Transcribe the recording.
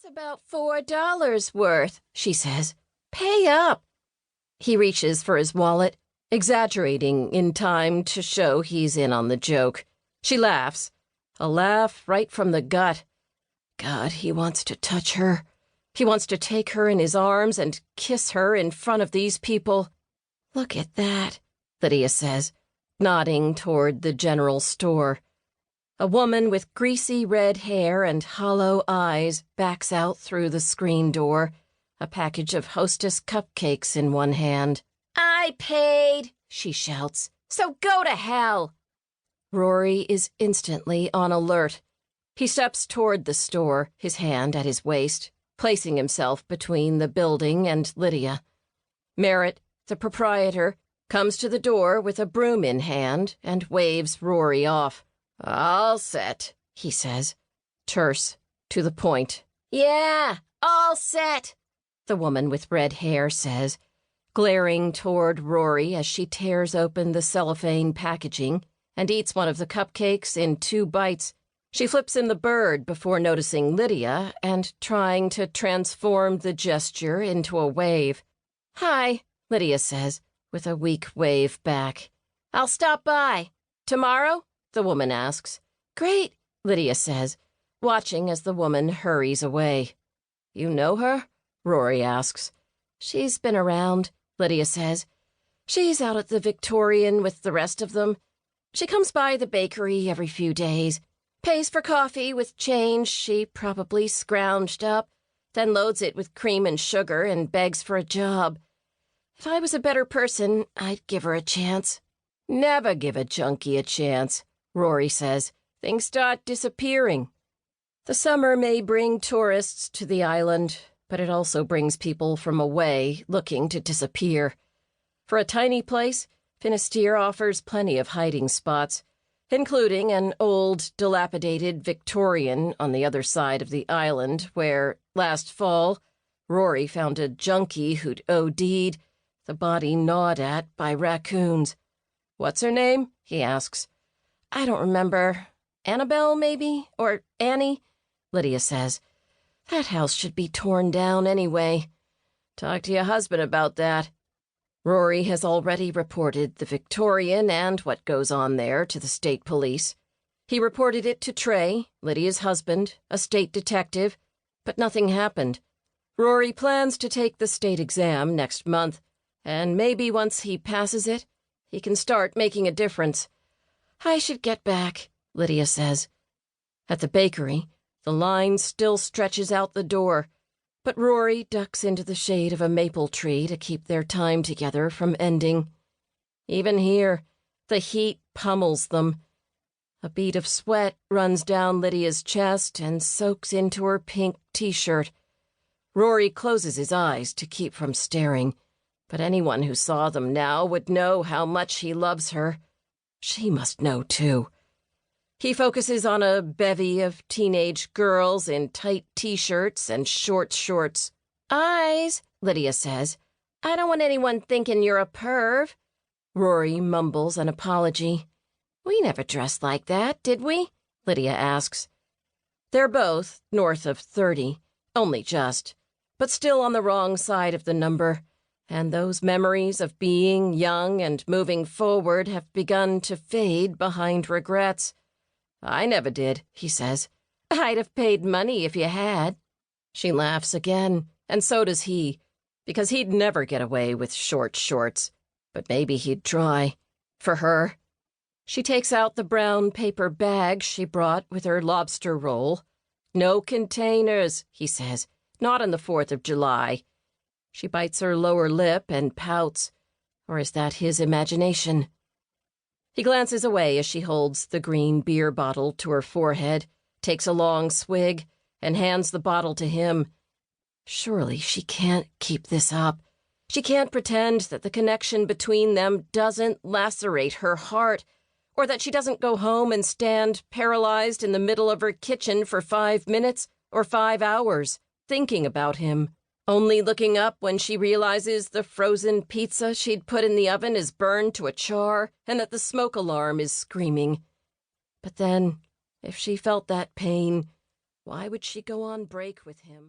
about $4 worth, she says. Pay up. He reaches for his wallet, exaggerating in time to show he's in on the joke. She laughs, a laugh right from the gut. God, he wants to touch her. He wants to take her in his arms and kiss her in front of these people. Look at that, Lydia says, nodding toward the general store. A woman with greasy red hair and hollow eyes backs out through the screen door, a package of Hostess cupcakes in one hand. I paid, she shouts, so go to hell. Rory is instantly on alert. He steps toward the store, his hand at his waist, placing himself between the building and Lydia. Merritt, the proprietor, comes to the door with a broom in hand and waves Rory off. All set, he says, terse, to the point. Yeah, all set, the woman with red hair says, glaring toward Rory as she tears open the cellophane packaging and eats one of the cupcakes in 2 bites. She flips him the bird before noticing Lydia and trying to transform the gesture into a wave. Hi, Lydia says, with a weak wave back. I'll stop by. Tomorrow? The woman asks. Great, Lydia says, watching as the woman hurries away. You know her? Rory asks. She's been around, Lydia says. She's out at the Victorian with the rest of them. She comes by the bakery every few days, pays for coffee with change she probably scrounged up, then loads it with cream and sugar and begs for a job. If I was a better person, I'd give her a chance. Never give a junkie a chance, Rory says. Things start disappearing. The summer may bring tourists to the island, but it also brings people from away looking to disappear. For a tiny place, Finisterre offers plenty of hiding spots, including an old, dilapidated Victorian on the other side of the island where, last fall, Rory found a junkie who'd OD'd, the body gnawed at by raccoons. What's her name? He asks. I don't remember. Annabelle, maybe? Or Annie? Lydia says. That house should be torn down anyway. Talk to your husband about that. Rory has already reported the Victorian and what goes on there to the state police. He reported it to Trey, Lydia's husband, a state detective, but nothing happened. Rory plans to take the state exam next month, and maybe once he passes it, he can start making a difference. I should get back, Lydia says. At the bakery, the line still stretches out the door, but Rory ducks into the shade of a maple tree to keep their time together from ending. Even here, the heat pummels them. A bead of sweat runs down Lydia's chest and soaks into her pink t-shirt. Rory closes his eyes to keep from staring, but anyone who saw them now would know how much he loves her. She must know, too. He focuses on a bevy of teenage girls in tight t-shirts and short shorts. Eyes, Lydia says. I don't want anyone thinking you're a perv. Rory mumbles an apology. We never dressed like that, did we? Lydia asks. They're both north of 30, only just, but still on the wrong side of the number, and those memories of being young and moving forward have begun to fade behind regrets. I never did, he says. I'd have paid money if you had. She laughs again, and so does he, because he'd never get away with short shorts, but maybe he'd try. For her. She takes out the brown paper bag she brought with her lobster roll. No containers, he says, not on the 4th of July. She bites her lower lip and pouts. Or is that his imagination? He glances away as she holds the green beer bottle to her forehead, takes a long swig, and hands the bottle to him. Surely she can't keep this up. She can't pretend that the connection between them doesn't lacerate her heart, or that she doesn't go home and stand paralyzed in the middle of her kitchen for 5 minutes or 5 hours, thinking about him, only looking up when she realizes the frozen pizza she'd put in the oven is burned to a char and that the smoke alarm is screaming. But then, if she felt that pain, why would she go on break with him?